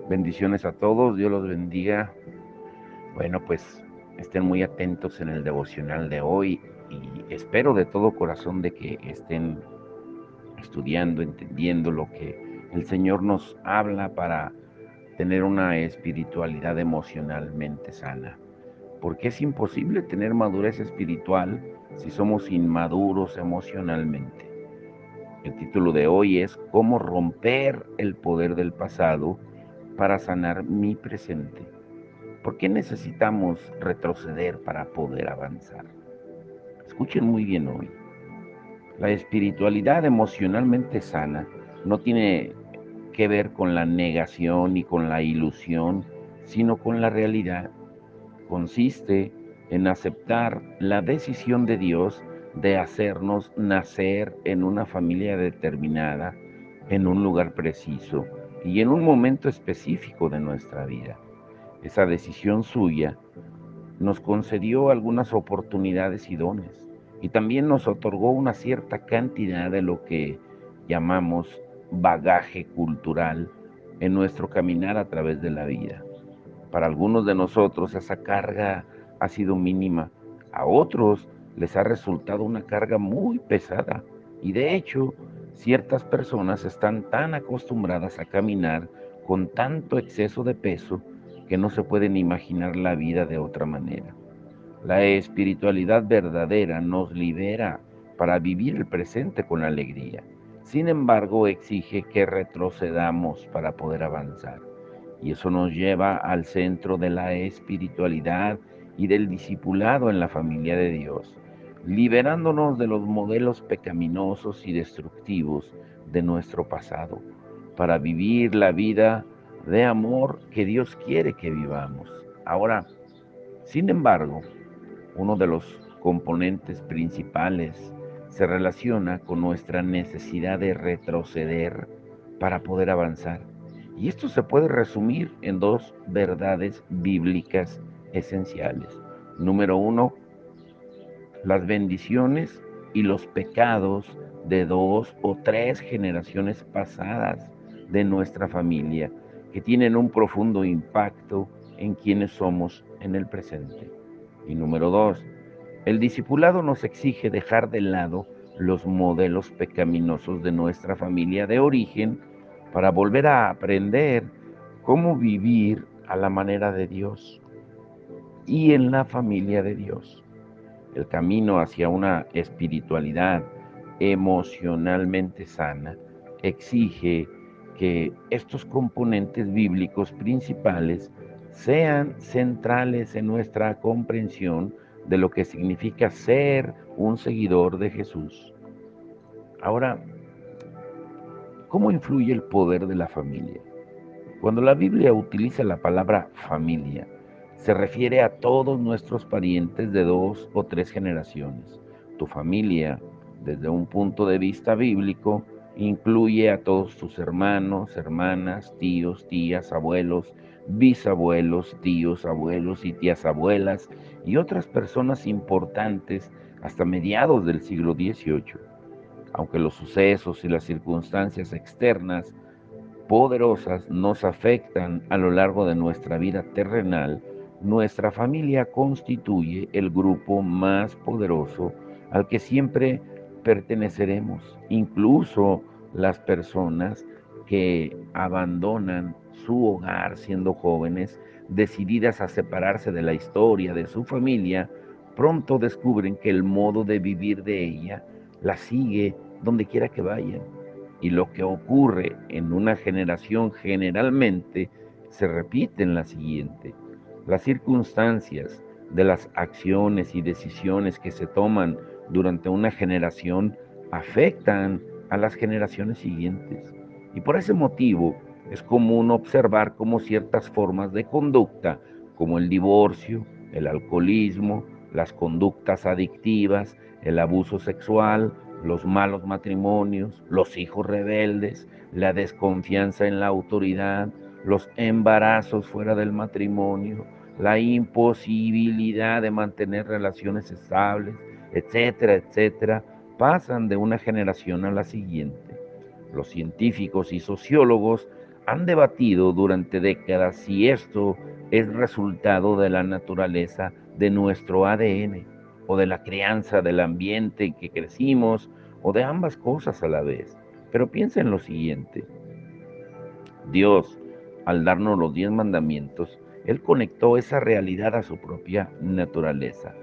Bendiciones a todos, Dios los bendiga. Bueno, pues estén muy atentos en el devocional de hoy y espero de todo corazón de que estén estudiando, entendiendo lo que el Señor nos habla para tener una espiritualidad emocionalmente sana. Porque es imposible tener madurez espiritual si somos inmaduros emocionalmente. El título de hoy es ¿Cómo romper el poder del pasado para sanar mi presente? ¿Por qué necesitamos retroceder para poder avanzar? Escuchen muy bien hoy. La espiritualidad emocionalmente sana no tiene que ver con la negación ni con la ilusión, sino con la realidad. Consiste en aceptar la decisión de Dios de hacernos nacer en una familia determinada, en un lugar preciso y en un momento específico de nuestra vida. Esa decisión suya nos concedió algunas oportunidades y dones, y también nos otorgó una cierta cantidad de lo que llamamos bagaje cultural en nuestro caminar a través de la vida. Para algunos de nosotros esa carga ha sido mínima, a otros les ha resultado una carga muy pesada, y de hecho, ciertas personas están tan acostumbradas a caminar con tanto exceso de peso que no se pueden imaginar la vida de otra manera. La espiritualidad verdadera nos libera para vivir el presente con alegría. Sin embargo, exige que retrocedamos para poder avanzar. Y eso nos lleva al centro de la espiritualidad y del discipulado en la familia de Dios, liberándonos de los modelos pecaminosos y destructivos de nuestro pasado, para vivir la vida de amor que Dios quiere que vivamos. Ahora, sin embargo, uno de los componentes principales se relaciona con nuestra necesidad de retroceder para poder avanzar. Y esto se puede resumir en dos verdades bíblicas esenciales. Número uno, las bendiciones y los pecados de dos o tres generaciones pasadas de nuestra familia que tienen un profundo impacto en quienes somos en el presente. Y número dos, el discipulado nos exige dejar de lado los modelos pecaminosos de nuestra familia de origen para volver a aprender cómo vivir a la manera de Dios y en la familia de Dios. El camino hacia una espiritualidad emocionalmente sana exige que estos componentes bíblicos principales sean centrales en nuestra comprensión de lo que significa ser un seguidor de Jesús. Ahora, ¿cómo influye el poder de la familia? Cuando la Biblia utiliza la palabra familia, se refiere a todos nuestros parientes de dos o tres generaciones. Tu familia, desde un punto de vista bíblico, incluye a todos tus hermanos, hermanas, tíos, tías, abuelos, bisabuelos, tíos, abuelos y tías abuelas y otras personas importantes hasta mediados del siglo XVIII. Aunque los sucesos y las circunstancias externas poderosas nos afectan a lo largo de nuestra vida terrenal, nuestra familia constituye el grupo más poderoso al que siempre perteneceremos, incluso las personas que abandonan su hogar siendo jóvenes, decididas a separarse de la historia de su familia, pronto descubren que el modo de vivir de ella la sigue donde quiera que vayan, y lo que ocurre en una generación generalmente se repite en la siguiente. Las circunstancias de las acciones y decisiones que se toman durante una generación afectan a las generaciones siguientes. Y por ese motivo es común observar cómo ciertas formas de conducta, como el divorcio, el alcoholismo, las conductas adictivas, el abuso sexual, los malos matrimonios, los hijos rebeldes, la desconfianza en la autoridad, los embarazos fuera del matrimonio, la imposibilidad de mantener relaciones estables, etcétera, etcétera, pasan de una generación a la siguiente. Los científicos y sociólogos Han debatido durante décadas si esto es resultado de la naturaleza de nuestro ADN o de la crianza, del ambiente en que crecimos o de ambas cosas a la vez. Pero piensa en lo siguiente. Dios, al darnos los 10 mandamientos, Él conectó esa realidad a su propia naturaleza.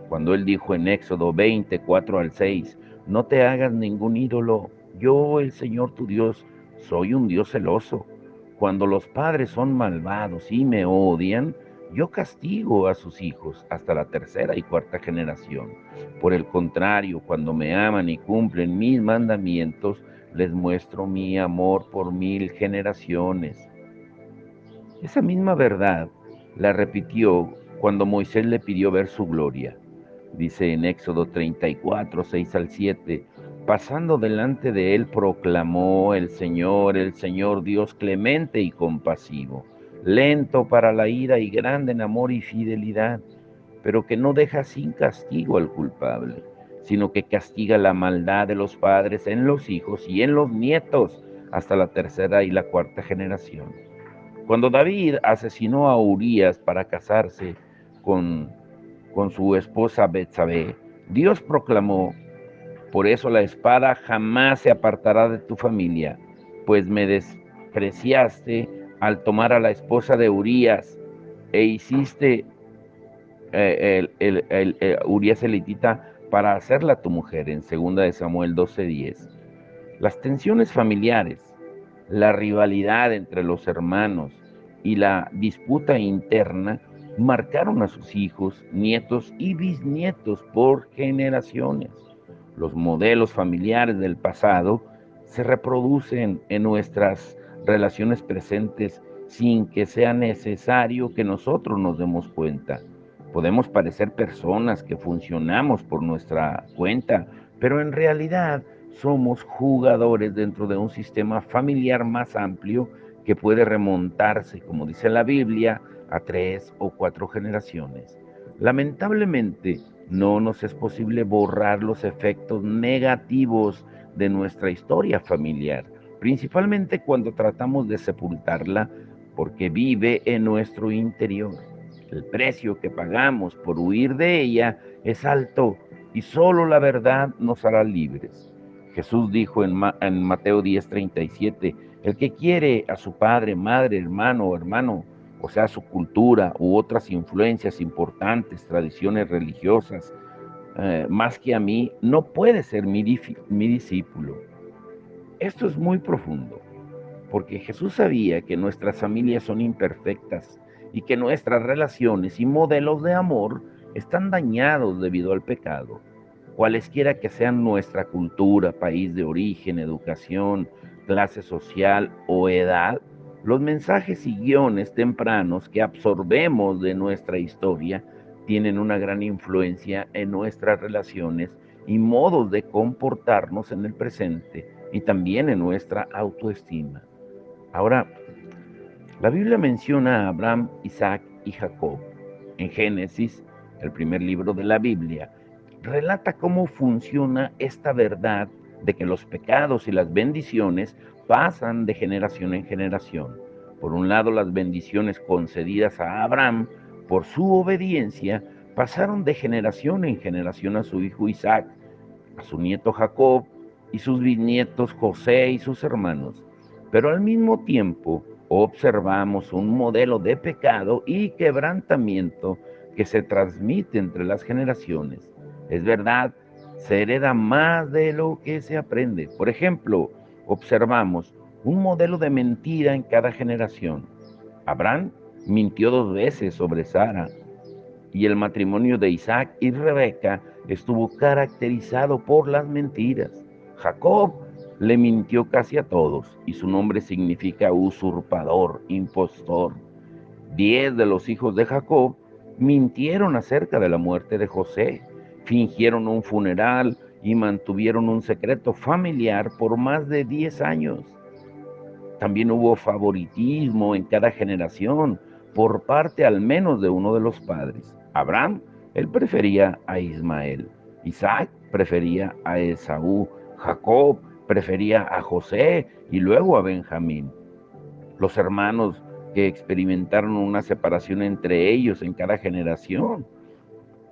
Cuando Él dijo en Éxodo 24 al 6, no te hagas ningún ídolo, yo, el Señor tu Dios, soy un Dios celoso. Cuando los padres son malvados y me odian, yo castigo a sus hijos hasta la tercera y cuarta generación. Por el contrario, cuando me aman y cumplen mis mandamientos, les muestro mi amor por 1000 generaciones. Esa misma verdad la repitió cuando Moisés le pidió ver su gloria. Dice en Éxodo 34, 6 al 7, pasando delante de él proclamó el Señor Dios clemente y compasivo, lento para la ira y grande en amor y fidelidad, pero que no deja sin castigo al culpable, sino que castiga la maldad de los padres en los hijos y en los nietos hasta la tercera y la cuarta generación. Cuando David asesinó a Urías para casarse con, con su esposa Betsabé, Dios proclamó: por eso la espada jamás se apartará de tu familia, pues me despreciaste al tomar a la esposa de Urías e hiciste Urías elitita para hacerla tu mujer, en 2 de Samuel 12:10. Las tensiones familiares, la rivalidad entre los hermanos y la disputa interna marcaron a sus hijos, nietos y bisnietos por generaciones. Los modelos familiares del pasado se reproducen en nuestras relaciones presentes sin que sea necesario que nosotros nos demos cuenta. Podemos parecer personas que funcionamos por nuestra cuenta, pero en realidad somos jugadores dentro de un sistema familiar más amplio que puede remontarse, como dice la Biblia, a 3 o 4 generaciones. Lamentablemente, no nos es posible borrar los efectos negativos de nuestra historia familiar, principalmente cuando tratamos de sepultarla, porque vive en nuestro interior. El precio que pagamos por huir de ella es alto y solo la verdad nos hará libres. Jesús dijo en Mateo 10:37, el que quiere a su padre, madre, hermano o hermano, o sea, su cultura u otras influencias importantes, tradiciones religiosas, más que a mí, no puede ser mi discípulo. Esto es muy profundo, porque Jesús sabía que nuestras familias son imperfectas y que nuestras relaciones y modelos de amor están dañados debido al pecado. Cualesquiera que sean nuestra cultura, país de origen, educación, clase social o edad, los mensajes y guiones tempranos que absorbemos de nuestra historia tienen una gran influencia en nuestras relaciones y modos de comportarnos en el presente y también en nuestra autoestima. Ahora, la Biblia menciona a Abraham, Isaac y Jacob. En Génesis, el primer libro de la Biblia, relata cómo funciona esta verdad de que los pecados y las bendiciones pasan de generación en generación. Por un lado, las bendiciones concedidas a Abraham por su obediencia pasaron de generación en generación a su hijo Isaac, a su nieto Jacob y sus bisnietos José y sus hermanos. Pero al mismo tiempo observamos un modelo de pecado y quebrantamiento que se transmite entre las generaciones. Es verdad, se hereda más de lo que se aprende. Por ejemplo, observamos un modelo de mentira en cada generación. Abraham mintió 2 veces sobre Sara, y el matrimonio de Isaac y Rebeca estuvo caracterizado por las mentiras. Jacob le mintió casi a todos y su nombre significa usurpador, impostor. 10 de los hijos de Jacob mintieron acerca de la muerte de José, fingieron un funeral y mantuvieron un secreto familiar por más de 10 años. También hubo favoritismo en cada generación por parte al menos de uno de los padres. Abraham, él prefería a Ismael. Isaac prefería a Esaú. Jacob prefería a José y luego a Benjamín. Los hermanos que experimentaron una separación entre ellos en cada generación.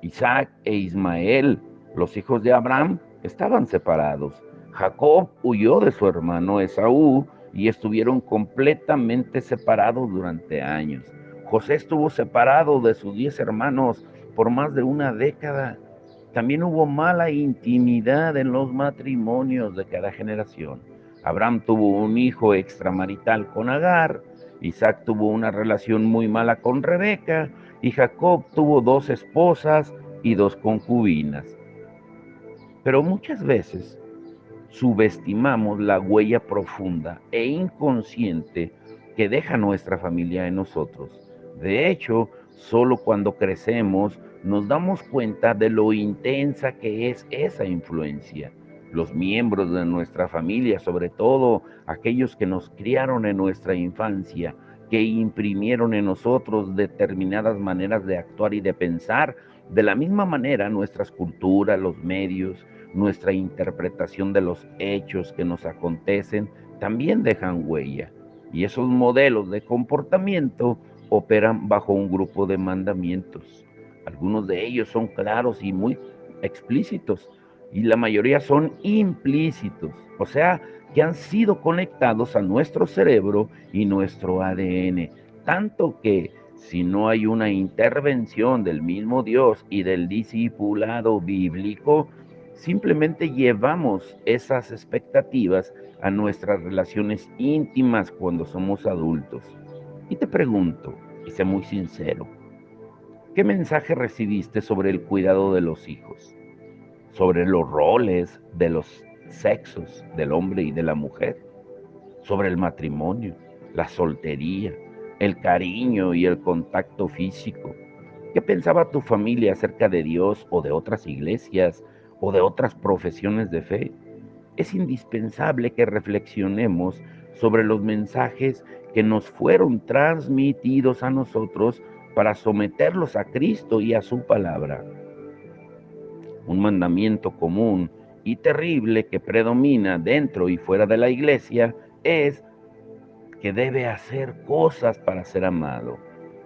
Isaac e Ismael, los hijos de Abraham, estaban separados. Jacob huyó de su hermano Esaú y estuvieron completamente separados durante años. José estuvo separado de sus 10 hermanos por más de una década. También hubo mala intimidad en los matrimonios de cada generación. Abraham tuvo un hijo extramarital con Agar, Isaac tuvo una relación muy mala con Rebeca, y Jacob tuvo 2 esposas y 2 concubinas. Pero muchas veces subestimamos la huella profunda e inconsciente que deja nuestra familia en nosotros. De hecho, solo cuando crecemos nos damos cuenta de lo intensa que es esa influencia. Los miembros de nuestra familia, sobre todo aquellos que nos criaron en nuestra infancia, que imprimieron en nosotros determinadas maneras de actuar y de pensar, de la misma manera nuestras culturas, los medios, nuestra interpretación de los hechos que nos acontecen también dejan huella. Y esos modelos de comportamiento operan bajo un grupo de mandamientos. Algunos de ellos son claros y muy explícitos y la mayoría son implícitos, o sea, que han sido conectados a nuestro cerebro y nuestro ADN, tanto que si no hay una intervención del mismo Dios y del discipulado bíblico, simplemente llevamos esas expectativas a nuestras relaciones íntimas cuando somos adultos. Y te pregunto, y sé muy sincero, ¿qué mensaje recibiste sobre el cuidado de los hijos? Sobre los roles de los sexos del hombre y de la mujer, sobre el matrimonio, la soltería, el cariño y el contacto físico. ¿Qué pensaba tu familia acerca de Dios o de otras iglesias o de otras profesiones de fe? Es indispensable que reflexionemos sobre los mensajes que nos fueron transmitidos a nosotros para someterlos a Cristo y a su palabra. Un mandamiento común y terrible que predomina dentro y fuera de la iglesia es que debe hacer cosas para ser amado.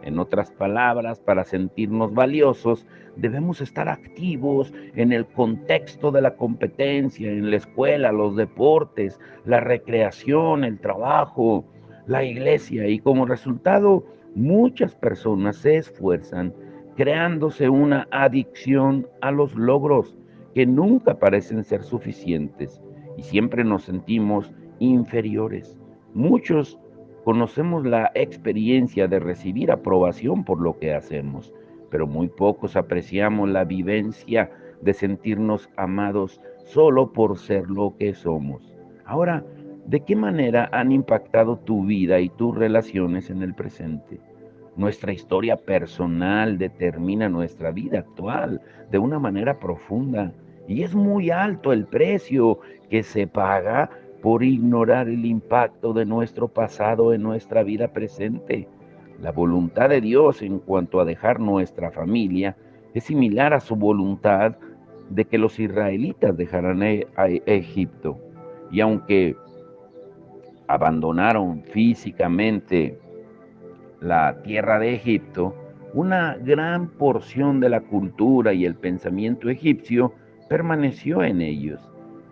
En otras palabras, para sentirnos valiosos, debemos estar activos en el contexto de la competencia, en la escuela, los deportes, la recreación, el trabajo, la iglesia. Y como resultado, muchas personas se esfuerzan creándose una adicción a los logros que nunca parecen ser suficientes y siempre nos sentimos inferiores. Muchos conocemos la experiencia de recibir aprobación por lo que hacemos, pero muy pocos apreciamos la vivencia de sentirnos amados solo por ser lo que somos. Ahora, ¿de qué manera han impactado tu vida y tus relaciones en el presente? Nuestra historia personal determina nuestra vida actual de una manera profunda y es muy alto el precio que se paga por ignorar el impacto de nuestro pasado en nuestra vida presente. La voluntad de Dios en cuanto a dejar nuestra familia es similar a su voluntad de que los israelitas dejaran a Egipto. Y aunque abandonaron físicamente la tierra de Egipto, una gran porción de la cultura y el pensamiento egipcio permaneció en ellos.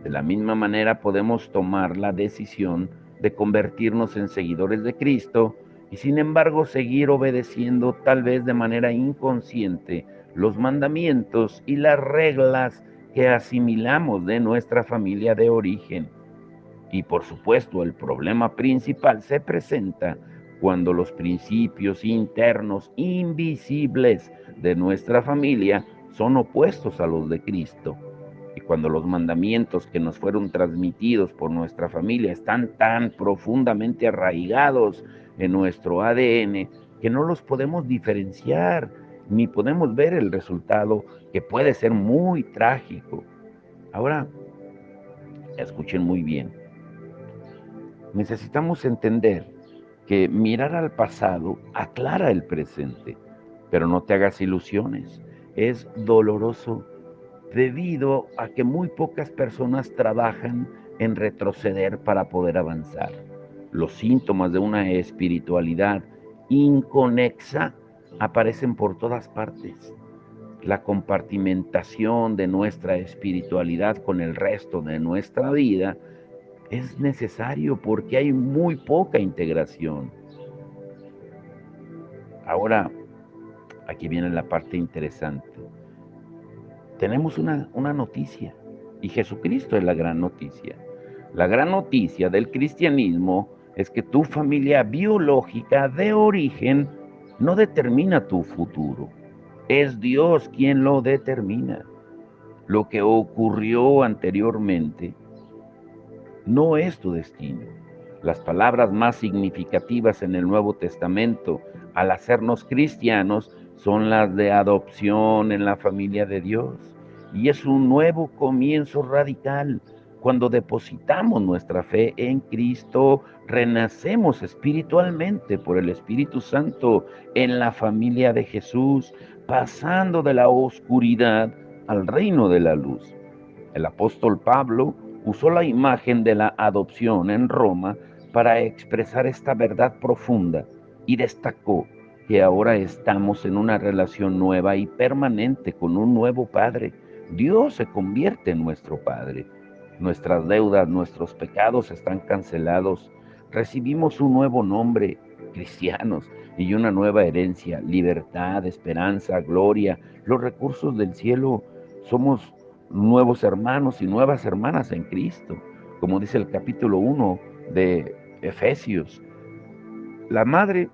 De la misma manera podemos tomar la decisión de convertirnos en seguidores de Cristo y sin embargo seguir obedeciendo tal vez de manera inconsciente los mandamientos y las reglas que asimilamos de nuestra familia de origen. Y por supuesto, el problema principal se presenta cuando los principios internos invisibles de nuestra familia son opuestos a los de Cristo. Y cuando los mandamientos que nos fueron transmitidos por nuestra familia están tan profundamente arraigados en nuestro ADN que no los podemos diferenciar ni podemos ver el resultado, que puede ser muy trágico. Ahora, escuchen muy bien. Necesitamos entender que mirar al pasado aclara el presente, pero no te hagas ilusiones. Es doloroso debido a que muy pocas personas trabajan en retroceder para poder avanzar. Los síntomas de una espiritualidad inconexa aparecen por todas partes. La compartimentación de nuestra espiritualidad con el resto de nuestra vida es necesario porque hay muy poca integración. Ahora, aquí viene la parte interesante. Tenemos una noticia y Jesucristo es la gran noticia. La gran noticia del cristianismo es que tu familia biológica de origen no determina tu futuro. Es Dios quien lo determina. Lo que ocurrió anteriormente no es tu destino. Las palabras más significativas en el Nuevo Testamento al hacernos cristianos son las de adopción en la familia de Dios. Y es un nuevo comienzo radical. Cuando depositamos nuestra fe en Cristo, renacemos espiritualmente por el Espíritu Santo en la familia de Jesús, pasando de la oscuridad al reino de la luz. El apóstol Pablo usó la imagen de la adopción en Roma para expresar esta verdad profunda y destacó que ahora estamos en una relación nueva y permanente con un nuevo Padre. Dios se convierte en nuestro Padre. Nuestras deudas, nuestros pecados están cancelados. Recibimos un nuevo nombre, cristianos, y una nueva herencia, libertad, esperanza, gloria, los recursos del cielo. Somos nuevos hermanos y nuevas hermanas en Cristo, como dice el capítulo 1 de Efesios. La madre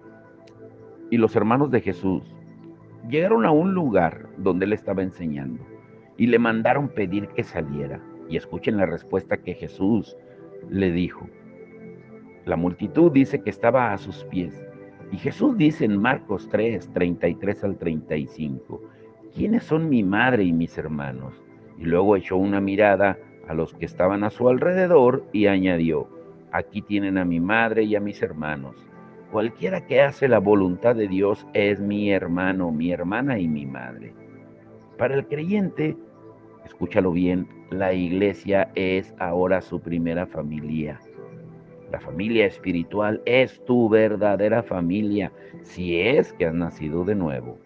y los hermanos de Jesús llegaron a un lugar donde él estaba enseñando y le mandaron pedir que saliera. Y escuchen la respuesta que Jesús le dijo. La multitud dice que estaba a sus pies. Y Jesús dice en Marcos 3:33 al 35, ¿quiénes son mi madre y mis hermanos? Y luego echó una mirada a los que estaban a su alrededor y añadió, aquí tienen a mi madre y a mis hermanos. Cualquiera que hace la voluntad de Dios es mi hermano, mi hermana y mi madre. Para el creyente, escúchalo bien, la iglesia es ahora su primera familia. La familia espiritual es tu verdadera familia si es que has nacido de nuevo.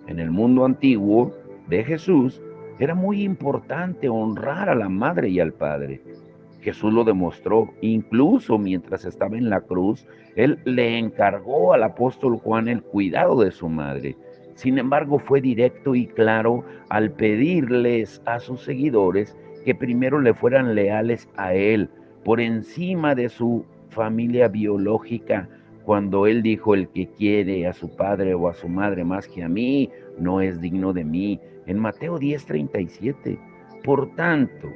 En el mundo antiguo de Jesús era muy importante honrar a la madre y al padre. Jesús lo demostró, incluso mientras estaba en la cruz, él le encargó al apóstol Juan el cuidado de su madre. Sin embargo, fue directo y claro al pedirles a sus seguidores que primero le fueran leales a él, por encima de su familia biológica, cuando él dijo, el que quiere a su padre o a su madre más que a mí, no es digno de mí, en Mateo 10:37. Por tanto,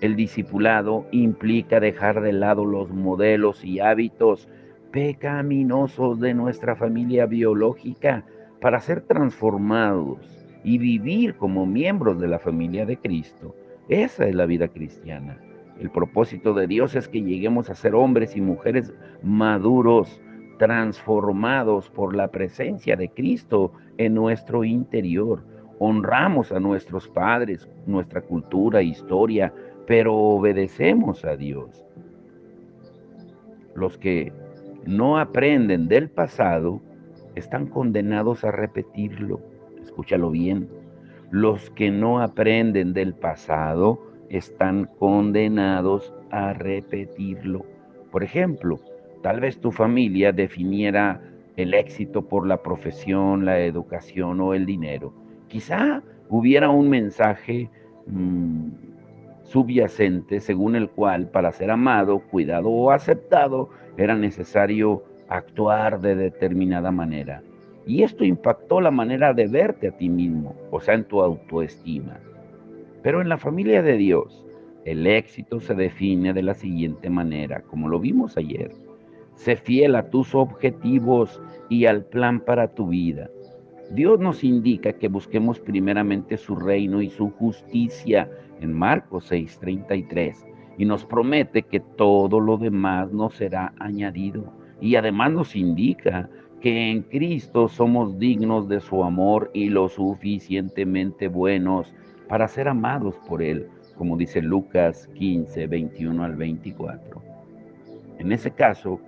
el discipulado implica dejar de lado los modelos y hábitos pecaminosos de nuestra familia biológica para ser transformados y vivir como miembros de la familia de Cristo. Esa es la vida cristiana. El propósito de Dios es que lleguemos a ser hombres y mujeres maduros, transformados por la presencia de Cristo en nuestro interior. Honramos a nuestros padres, nuestra cultura, historia, pero obedecemos a Dios. Los que no aprenden del pasado están condenados a repetirlo. Escúchalo bien. Los que no aprenden del pasado están condenados a repetirlo. Por ejemplo, tal vez tu familia definiera el éxito por la profesión, la educación o el dinero. Quizá hubiera un mensaje subyacente según el cual para ser amado, cuidado o aceptado era necesario actuar de determinada manera. Y esto impactó la manera de verte a ti mismo, o sea, en tu autoestima. Pero en la familia de Dios, el éxito se define de la siguiente manera, como lo vimos ayer. Sé fiel a tus objetivos y al plan para tu vida. Dios nos indica que busquemos primeramente su reino y su justicia en Marcos 6:33 y nos promete que todo lo demás nos será añadido. Y además nos indica que en Cristo somos dignos de su amor y lo suficientemente buenos para ser amados por Él, como dice Lucas 15:21 al 24. En ese caso,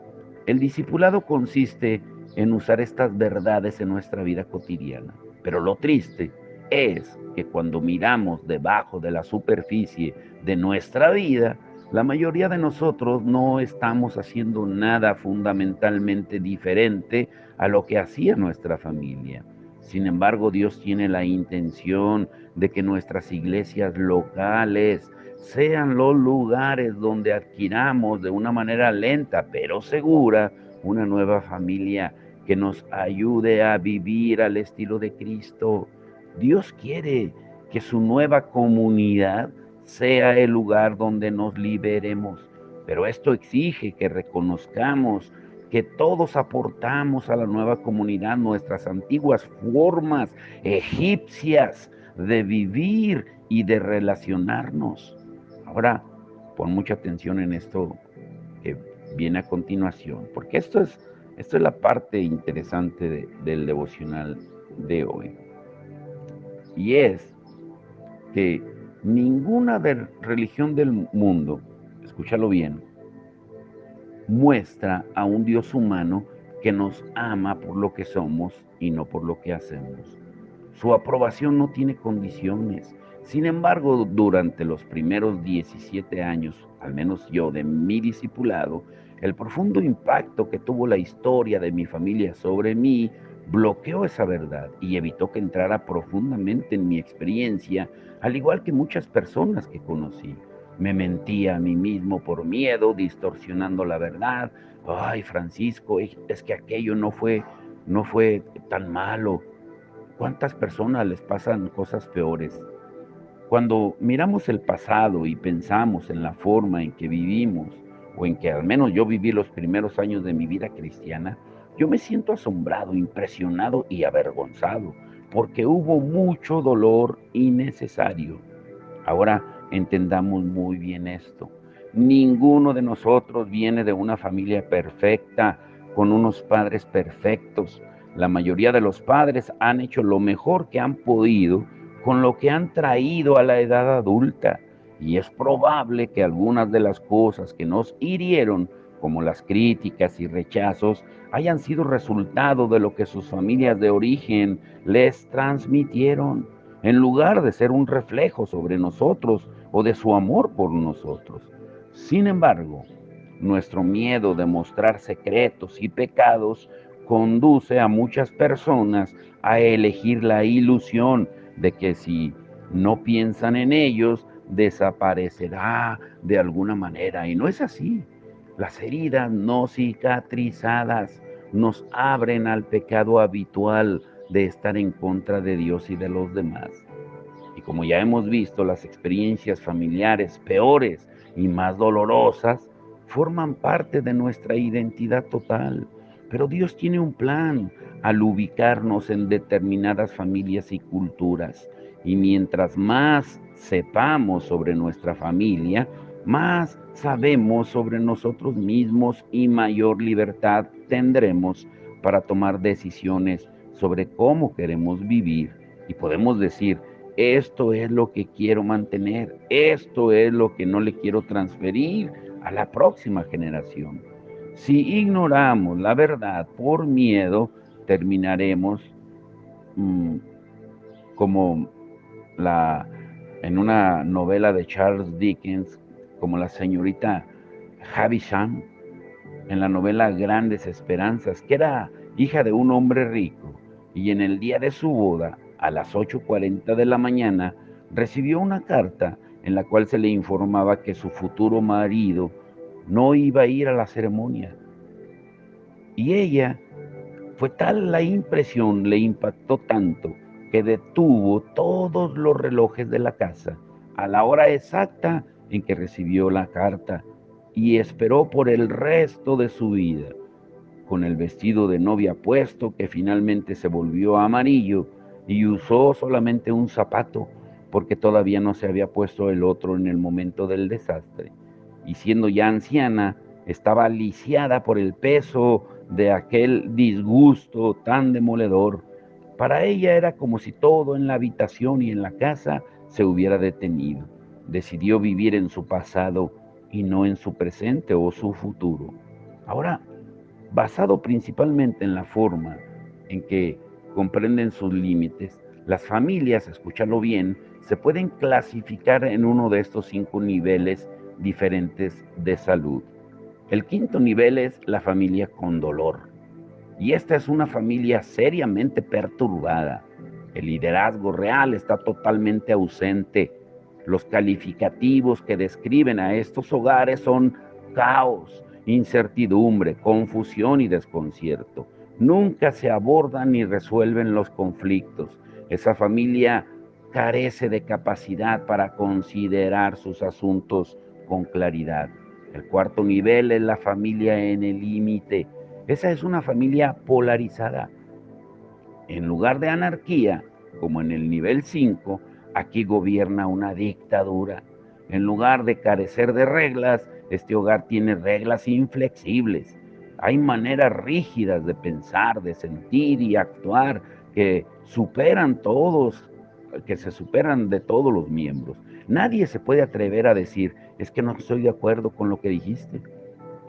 El discipulado consiste en usar estas verdades en nuestra vida cotidiana, pero lo triste es que cuando miramos debajo de la superficie de nuestra vida, la mayoría de nosotros no estamos haciendo nada fundamentalmente diferente a lo que hacía nuestra familia. Sin embargo, Dios tiene la intención de que nuestras iglesias locales sean los lugares donde adquiramos de una manera lenta pero segura una nueva familia que nos ayude a vivir al estilo de Cristo. Dios quiere que su nueva comunidad sea el lugar donde nos liberemos, pero esto exige que reconozcamos que todos aportamos a la nueva comunidad nuestras antiguas formas egipcias de vivir y de relacionarnos. Ahora, pon mucha atención en esto que viene a continuación, porque esto es la parte interesante del devocional de hoy. Y es que ninguna religión del mundo, escúchalo bien, muestra a un Dios humano que nos ama por lo que somos y no por lo que hacemos. Su aprobación no tiene condiciones. Sin embargo, durante los primeros 17 años, al menos yo, de mi discipulado, el profundo impacto que tuvo la historia de mi familia sobre mí bloqueó esa verdad y evitó que entrara profundamente en mi experiencia, al igual que muchas personas que conocí. Me mentía a mí mismo por miedo, distorsionando la verdad. Ay, Francisco, es que aquello no fue tan malo. ¿Cuántas personas les pasan cosas peores? Cuando miramos el pasado y pensamos en la forma en que vivimos, o en que al menos yo viví los primeros años de mi vida cristiana, yo me siento asombrado, impresionado y avergonzado, porque hubo mucho dolor innecesario. Ahora entendamos muy bien esto. Ninguno de nosotros viene de una familia perfecta, con unos padres perfectos. La mayoría de los padres han hecho lo mejor que han podido con lo que han traído a la edad adulta. Y es probable que algunas de las cosas que nos hirieron, como las críticas y rechazos, hayan sido resultado de lo que sus familias de origen les transmitieron, en lugar de ser un reflejo sobre nosotros o de su amor por nosotros. Sin embargo, nuestro miedo de mostrar secretos y pecados conduce a muchas personas a elegir la ilusión de que si no piensan en ellos, desaparecerá de alguna manera. Y no es así. Las heridas no cicatrizadas nos abren al pecado habitual de estar en contra de Dios y de los demás. Y como ya hemos visto, las experiencias familiares peores y más dolorosas forman parte de nuestra identidad total. Pero Dios tiene un plan al ubicarnos en determinadas familias y culturas. Y mientras más sepamos sobre nuestra familia, más sabemos sobre nosotros mismos y mayor libertad tendremos para tomar decisiones sobre cómo queremos vivir. Y podemos decir, esto es lo que quiero mantener, esto es lo que no le quiero transferir a la próxima generación. Si ignoramos la verdad por miedo, terminaremos mm, como la en una novela de Charles Dickens, como la señorita Havisham, en la novela Grandes Esperanzas, que era hija de un hombre rico, y en el día de su boda, a las 8:40 de la mañana, recibió una carta en la cual se le informaba que su futuro marido no iba a ir a la ceremonia. Y ella, fue tal la impresión, le impactó tanto, que detuvo todos los relojes de la casa a la hora exacta en que recibió la carta y esperó por el resto de su vida, con el vestido de novia puesto que finalmente se volvió amarillo, y usó solamente un zapato porque todavía no se había puesto el otro en el momento del desastre. Y siendo ya anciana, estaba lisiada por el peso de aquel disgusto tan demoledor. Para ella era como si todo en la habitación y en la casa se hubiera detenido. Decidió vivir en su pasado y no en su presente o su futuro. Ahora, Basado principalmente en la forma en que comprenden sus límites, las familias, escúchalo bien, se pueden clasificar en uno de estos 5 niveles diferentes de salud. El quinto nivel es la familia con dolor. Y esta es una familia seriamente perturbada. El liderazgo real está totalmente ausente. Los calificativos que describen a estos hogares son caos, incertidumbre, confusión y desconcierto. Nunca se abordan ni resuelven los conflictos. Esa familia carece de capacidad para considerar sus asuntos con claridad. El cuarto nivel es la familia en el límite. Esa es una familia polarizada. En lugar de anarquía, como en el nivel 5, aquí gobierna una dictadura. En lugar de carecer de reglas, este hogar tiene reglas inflexibles. Hay maneras rígidas de pensar, de sentir y actuar que superan todos, que se superan de todos los miembros. Nadie se puede atrever a decir, es que no estoy de acuerdo con lo que dijiste.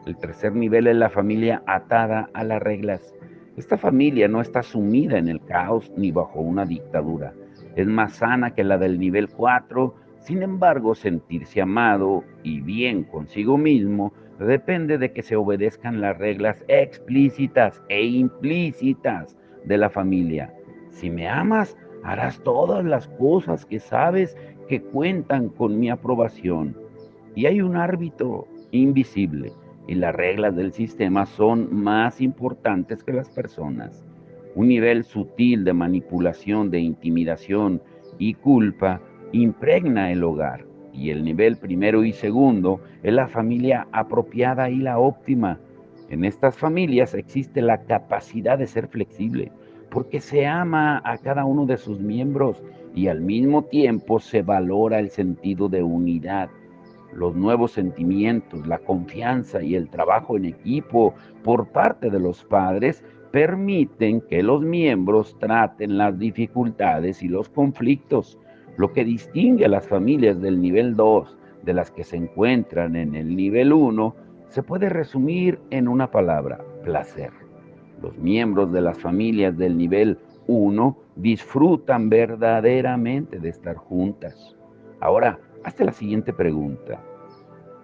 El tercer nivel es la familia atada a las reglas. Esta familia no está sumida en el caos ni bajo una dictadura. Es más sana que la del nivel 4. Sin embargo, sentirse amado y bien consigo mismo depende de que se obedezcan las reglas explícitas e implícitas de la familia. Si me amas, harás todas las cosas que sabes que cuentan con mi aprobación. Y hay un árbitro invisible y las reglas del sistema son más importantes que las personas. Un nivel sutil de manipulación, de intimidación y culpa impregna el hogar. Y el nivel primero y segundo es la familia apropiada y la óptima. En estas familias existe la capacidad de ser flexible, porque se ama a cada uno de sus miembros y al mismo tiempo se valora el sentido de unidad, los nuevos sentimientos, la confianza y el trabajo en equipo por parte de los padres permiten que los miembros traten las dificultades y los conflictos. Lo que distingue a las familias del nivel 2 de las que se encuentran en el nivel 1 se puede resumir en una palabra: placer. Los miembros de las familias del nivel 1 disfrutan verdaderamente de estar juntas. Ahora, hazte la siguiente pregunta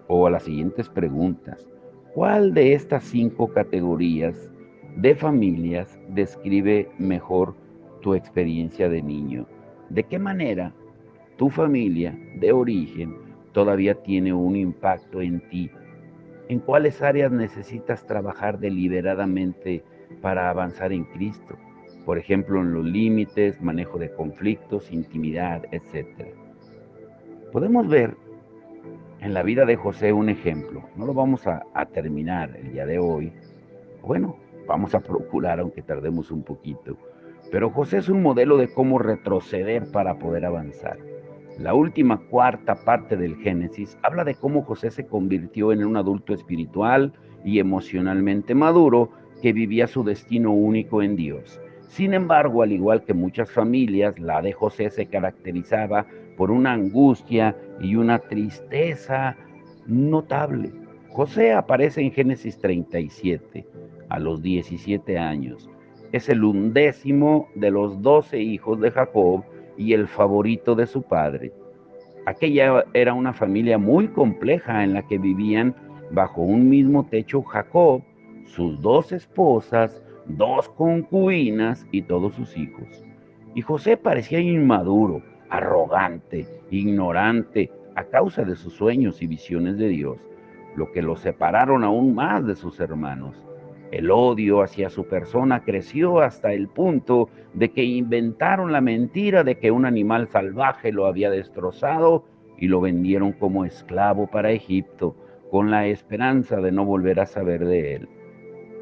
o a las siguientes preguntas. ¿Cuál de estas 5 categorías de familias describe mejor tu experiencia de niño? ¿De qué manera tu familia de origen todavía tiene un impacto en ti? ¿En cuáles áreas necesitas trabajar deliberadamente para avanzar en Cristo? Por ejemplo, en los límites, manejo de conflictos, intimidad, etcétera. Podemos ver en la vida de José un ejemplo. No lo vamos a terminar el día de hoy. Bueno, vamos a procurar, aunque tardemos un poquito. Pero José es un modelo de cómo retroceder para poder avanzar. La última cuarta parte del Génesis habla de cómo José se convirtió en un adulto espiritual y emocionalmente maduro que vivía su destino único en Dios. Sin embargo, al igual que muchas familias, la de José se caracterizaba por una angustia y una tristeza notable. José aparece en Génesis 37 a los 17 años. Es el 11º de los 12 hijos de Jacob y el favorito de su padre. Aquella era una familia muy compleja en la que vivían bajo un mismo techo Jacob, sus 2 esposas, 2 concubinas y todos sus hijos. Y José parecía inmaduro, arrogante, ignorante, a causa de sus sueños y visiones de Dios, lo que lo separaron aún más de sus hermanos. El odio hacia su persona creció hasta el punto de que inventaron la mentira de que un animal salvaje lo había destrozado y lo vendieron como esclavo para Egipto, con la esperanza de no volver a saber de él.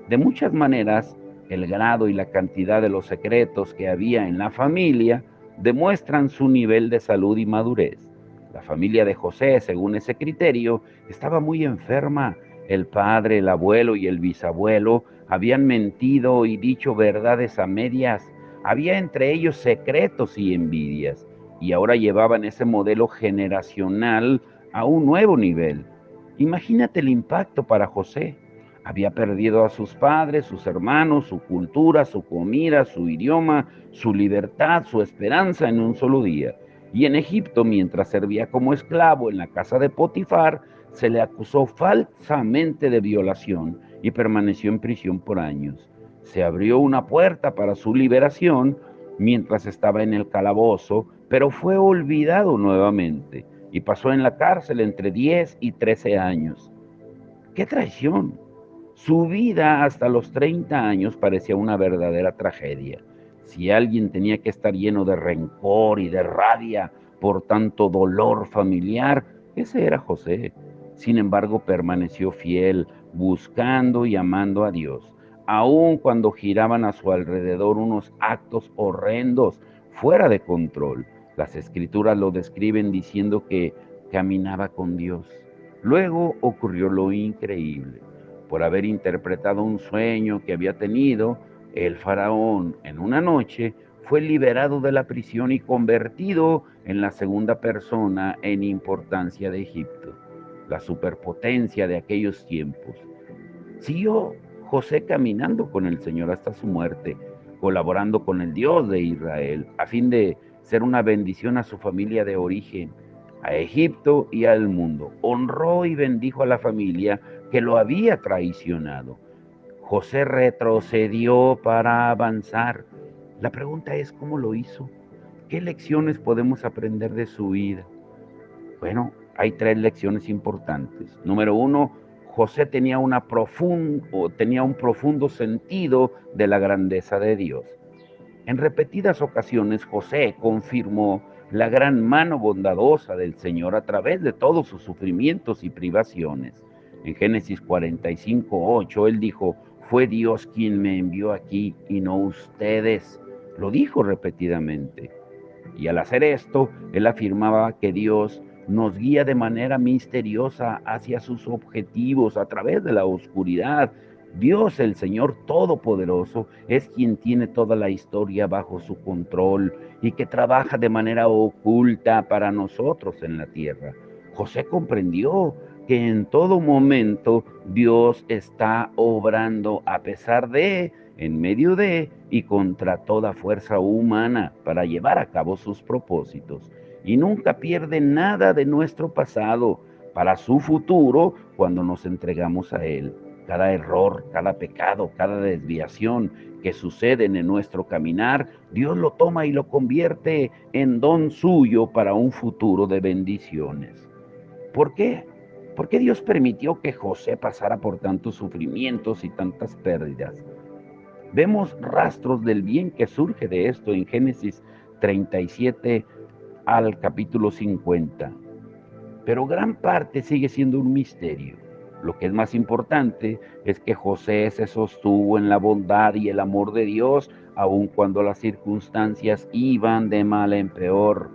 De muchas maneras, el grado y la cantidad de los secretos que había en la familia demuestran su nivel de salud y madurez. La familia de José, según ese criterio, estaba muy enferma. El padre, el abuelo y el bisabuelo habían mentido y dicho verdades a medias. Había entre ellos secretos y envidias, y ahora llevaban ese modelo generacional a un nuevo nivel. Imagínate el impacto para José. Había perdido a sus padres, sus hermanos, su cultura, su comida, su idioma, su libertad, su esperanza en un solo día. Y en Egipto, mientras servía como esclavo en la casa de Potifar, se le acusó falsamente de violación y permaneció en prisión por años. Se abrió una puerta para su liberación mientras estaba en el calabozo, pero fue olvidado nuevamente y pasó en la cárcel entre 10 y 13 años. ¡Qué traición! Su vida hasta los 30 años parecía una verdadera tragedia. Si alguien tenía que estar lleno de rencor y de rabia por tanto dolor familiar, ese era José. Sin embargo, permaneció fiel, buscando y amando a Dios, aun cuando giraban a su alrededor unos actos horrendos, fuera de control. Las escrituras lo describen diciendo que caminaba con Dios. Luego ocurrió lo increíble. Por haber interpretado un sueño que había tenido, el faraón en una noche fue liberado de la prisión y convertido en la segunda persona en importancia de Egipto, la superpotencia de aquellos tiempos. Siguió José caminando con el Señor hasta su muerte, colaborando con el Dios de Israel, a fin de ser una bendición a su familia de origen, a Egipto y al mundo. Honró y bendijo a la familia que lo había traicionado. José retrocedió para avanzar. La pregunta es, ¿cómo lo hizo? ¿Qué lecciones podemos aprender de su vida? Bueno, hay tres lecciones importantes. Número uno, José tenía un profundo sentido de la grandeza de Dios. En repetidas ocasiones, José confirmó la gran mano bondadosa del Señor a través de todos sus sufrimientos y privaciones. En Génesis 45:8, él dijo, fue Dios quien me envió aquí y no ustedes. Lo dijo repetidamente. Y al hacer esto, él afirmaba que Dios nos guía de manera misteriosa hacia sus objetivos a través de la oscuridad. Dios, el Señor Todopoderoso, es quien tiene toda la historia bajo su control y que trabaja de manera oculta para nosotros en la tierra. José comprendió que en todo momento Dios está obrando a pesar de, en medio de y contra toda fuerza humana para llevar a cabo sus propósitos. Y nunca pierde nada de nuestro pasado para su futuro cuando nos entregamos a Él. Cada error, cada pecado, cada desviación que suceden en nuestro caminar, Dios lo toma y lo convierte en don suyo para un futuro de bendiciones. ¿Por qué? ¿Por qué Dios permitió que José pasara por tantos sufrimientos y tantas pérdidas? Vemos rastros del bien que surge de esto en Génesis 37 al capítulo 50, pero gran parte sigue siendo un misterio. Lo que es más importante es que José se sostuvo en la bondad y el amor de Dios, aun cuando las circunstancias iban de mal en peor.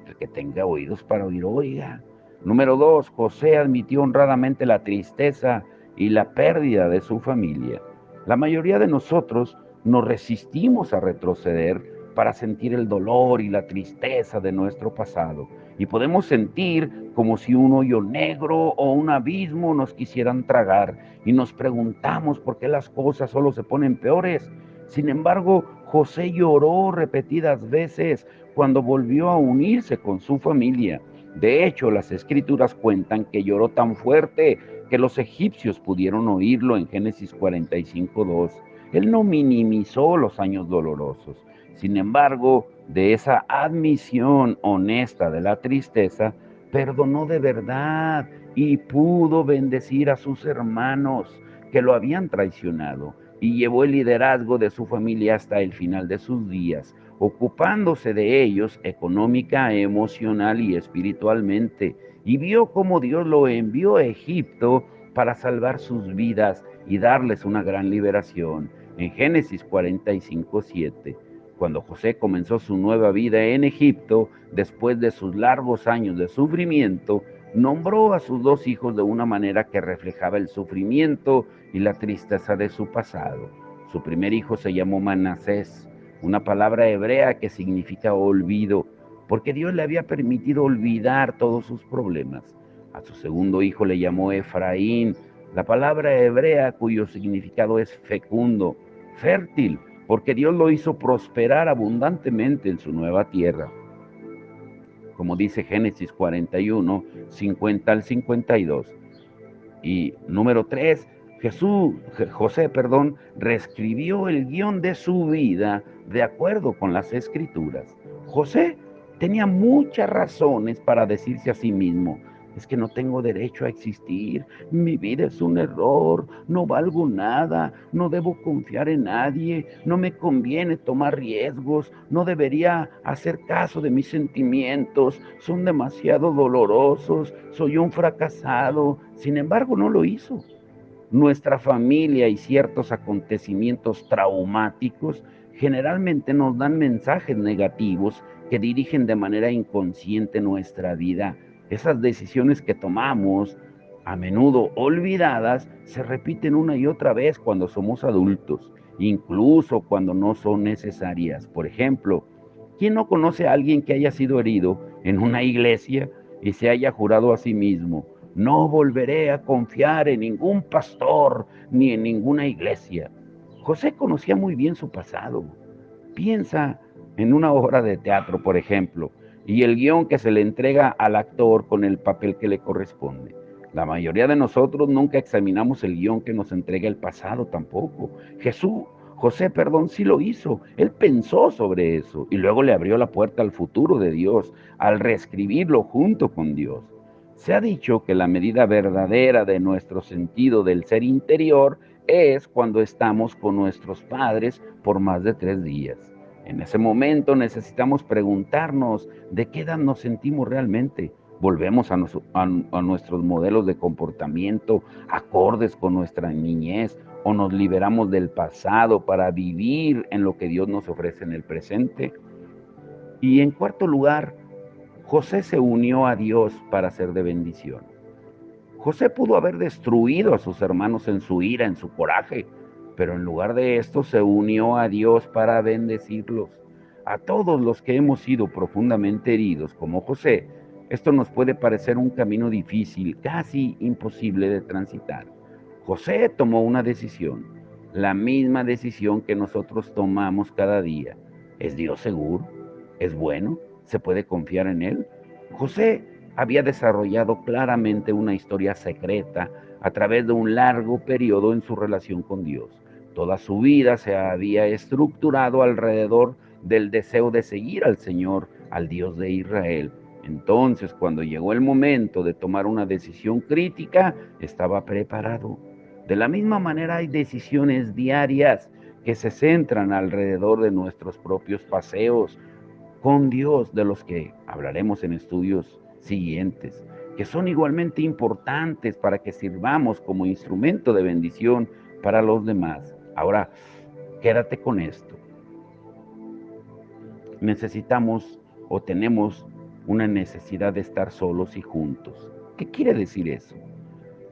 El que tenga oídos para oír, oiga. Número 2, José admitió honradamente la tristeza y la pérdida de su familia. La mayoría de nosotros nos resistimos a retroceder para sentir el dolor y la tristeza de nuestro pasado. Y podemos sentir como si un hoyo negro o un abismo nos quisieran tragar. Y nos preguntamos por qué las cosas solo se ponen peores. Sin embargo, José lloró repetidas veces cuando volvió a unirse con su familia. De hecho, las escrituras cuentan que lloró tan fuerte que los egipcios pudieron oírlo en Génesis 45:2. Él no minimizó los años dolorosos. Sin embargo, de esa admisión honesta de la tristeza, perdonó de verdad y pudo bendecir a sus hermanos que lo habían traicionado y llevó el liderazgo de su familia hasta el final de sus días, ocupándose de ellos económica, emocional y espiritualmente, y vio cómo Dios lo envió a Egipto para salvar sus vidas y darles una gran liberación. En Génesis 45:7. Cuando José comenzó su nueva vida en Egipto, después de sus largos años de sufrimiento, nombró a sus dos hijos de una manera que reflejaba el sufrimiento y la tristeza de su pasado. Su primer hijo se llamó Manasés, una palabra hebrea que significa olvido, porque Dios le había permitido olvidar todos sus problemas. A su segundo hijo le llamó Efraín, La palabra hebrea cuyo significado es fecundo, fértil, porque Dios lo hizo prosperar abundantemente en su nueva tierra, como dice Génesis 41, 50 al 52. Y número 3, José, reescribió el guión de su vida de acuerdo con las escrituras. José tenía muchas razones para decirse a sí mismo: es que no tengo derecho a existir, mi vida es un error, no valgo nada, no debo confiar en nadie, no me conviene tomar riesgos, no debería hacer caso de mis sentimientos, son demasiado dolorosos, soy un fracasado. Sin embargo, no lo hizo. Nuestra familia y ciertos acontecimientos traumáticos generalmente nos dan mensajes negativos que dirigen de manera inconsciente nuestra vida. Esas decisiones que tomamos, a menudo olvidadas, se repiten una y otra vez cuando somos adultos, incluso cuando no son necesarias. Por ejemplo, ¿quién no conoce a alguien que haya sido herido en una iglesia y se haya jurado a sí mismo: no volveré a confiar en ningún pastor ni en ninguna iglesia? José conocía muy bien su pasado. Piensa en una obra de teatro, por ejemplo, y el guión que se le entrega al actor con el papel que le corresponde. La mayoría de nosotros nunca examinamos el guión que nos entrega el pasado tampoco. José, sí lo hizo. Él pensó sobre eso y luego le abrió la puerta al futuro de Dios al reescribirlo junto con Dios. Se ha dicho que la medida verdadera de nuestro sentido del ser interior es cuando estamos con nuestros padres por más de 3 días. En ese momento necesitamos preguntarnos de qué edad nos sentimos realmente. Volvemos a nuestros modelos de comportamiento acordes con nuestra niñez, o nos liberamos del pasado para vivir en lo que Dios nos ofrece en el presente. Y en cuarto lugar, José se unió a Dios para ser de bendición. José pudo haber destruido a sus hermanos en su ira, en su coraje, pero en lugar de esto se unió a Dios para bendecirlos. A todos los que hemos sido profundamente heridos, como José, esto nos puede parecer un camino difícil, casi imposible de transitar. José tomó una decisión, la misma decisión que nosotros tomamos cada día. ¿Es Dios seguro? ¿Es bueno? ¿Se puede confiar en Él? José había desarrollado claramente una historia secreta a través de un largo periodo en su relación con Dios. Toda su vida se había estructurado alrededor del deseo de seguir al Señor, al Dios de Israel. Entonces, cuando llegó el momento de tomar una decisión crítica, estaba preparado. De la misma manera, hay decisiones diarias que se centran alrededor de nuestros propios paseos con Dios, de los que hablaremos en estudios siguientes, que son igualmente importantes para que sirvamos como instrumento de bendición para los demás. Ahora, quédate con esto. Necesitamos o tenemos una necesidad de estar solos y juntos. ¿Qué quiere decir eso?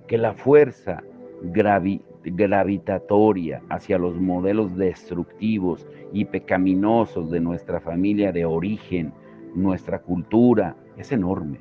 Que la fuerza gravitatoria hacia los modelos destructivos y pecaminosos de nuestra familia de origen, nuestra cultura, es enorme.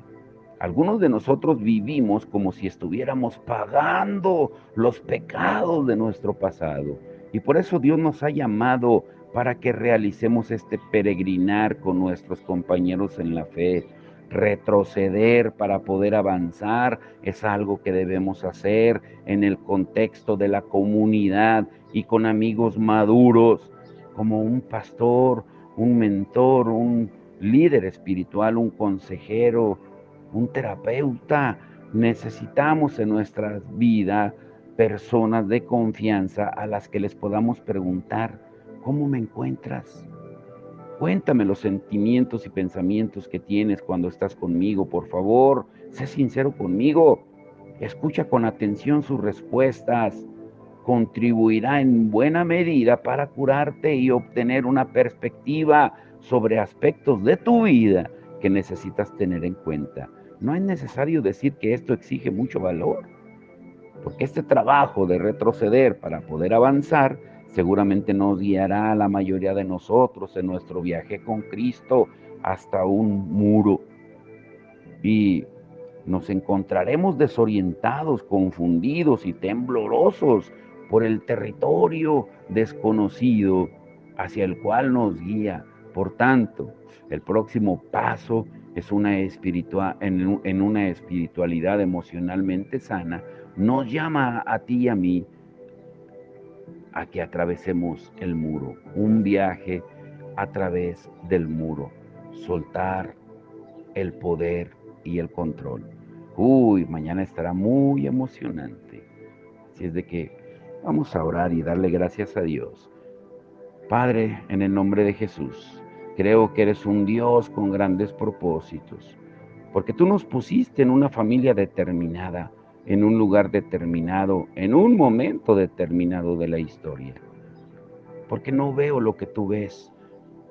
Algunos de nosotros vivimos como si estuviéramos pagando los pecados de nuestro pasado. Y por eso Dios nos ha llamado para que realicemos este peregrinar con nuestros compañeros en la fe. Retroceder para poder avanzar es algo que debemos hacer en el contexto de la comunidad y con amigos maduros, como un pastor, un mentor, un líder espiritual, un consejero, un terapeuta. Necesitamos en nuestra vida personas de confianza a las que les podamos preguntar: ¿cómo me encuentras? Cuéntame los sentimientos y pensamientos que tienes cuando estás conmigo, por favor. Sé sincero conmigo. Escucha con atención sus respuestas. Contribuirá en buena medida para curarte y obtener una perspectiva sobre aspectos de tu vida que necesitas tener en cuenta. No es necesario decir que esto exige mucho valor, porque este trabajo de retroceder para poder avanzar seguramente nos guiará a la mayoría de nosotros en nuestro viaje con Cristo hasta un muro. Y nos encontraremos desorientados, confundidos y temblorosos por el territorio desconocido hacia el cual nos guía. Por tanto, el próximo paso es en una espiritualidad emocionalmente sana. Nos llama a ti y a mí a que atravesemos el muro, un viaje a través del muro, soltar el poder y el control. Uy, mañana estará muy emocionante. Así es de que vamos a orar y darle gracias a Dios. Padre, en el nombre de Jesús, creo que eres un Dios con grandes propósitos, porque tú nos pusiste en una familia determinada, en un lugar determinado, en un momento determinado de la historia. Porque no veo lo que tú ves,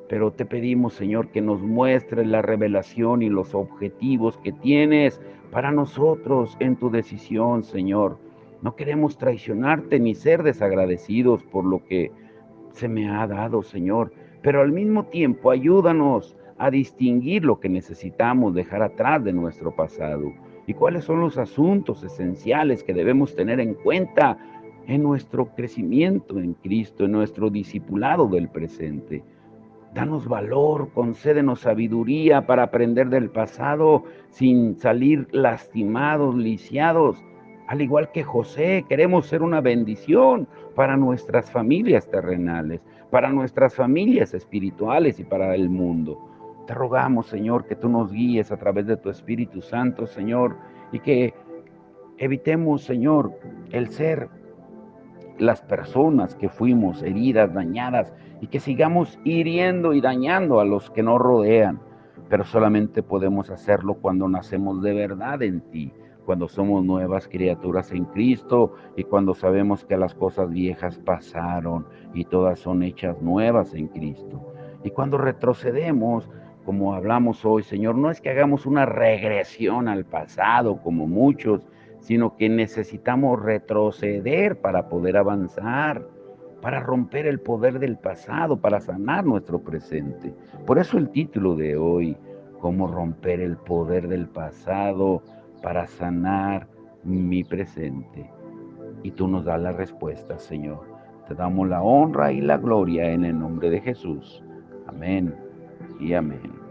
pero te pedimos, Señor, que nos muestres la revelación y los objetivos que tienes para nosotros en tu decisión, Señor. No queremos traicionarte ni ser desagradecidos por lo que se me ha dado, Señor, pero al mismo tiempo ayúdanos a distinguir lo que necesitamos dejar atrás de nuestro pasado y cuáles son los asuntos esenciales que debemos tener en cuenta en nuestro crecimiento en Cristo, en nuestro discipulado del presente. Danos valor, concédenos sabiduría para aprender del pasado sin salir lastimados, lisiados. Al igual que José, queremos ser una bendición para nuestras familias terrenales, para nuestras familias espirituales y para el mundo. Te rogamos, Señor, que tú nos guíes a través de tu Espíritu Santo, Señor, y que evitemos, Señor, el ser las personas que fuimos heridas, dañadas, y que sigamos hiriendo y dañando a los que nos rodean. Pero solamente podemos hacerlo cuando nacemos de verdad en ti, cuando somos nuevas criaturas en Cristo y cuando sabemos que las cosas viejas pasaron y todas son hechas nuevas en Cristo. Y cuando retrocedemos, como hablamos hoy, Señor, no es que hagamos una regresión al pasado como muchos, sino que necesitamos retroceder para poder avanzar, para romper el poder del pasado, para sanar nuestro presente. Por eso el título de hoy, cómo romper el poder del pasado para sanar mi presente. Y tú nos das la respuesta, Señor. Te damos la honra y la gloria en el nombre de Jesús. Amén y amén.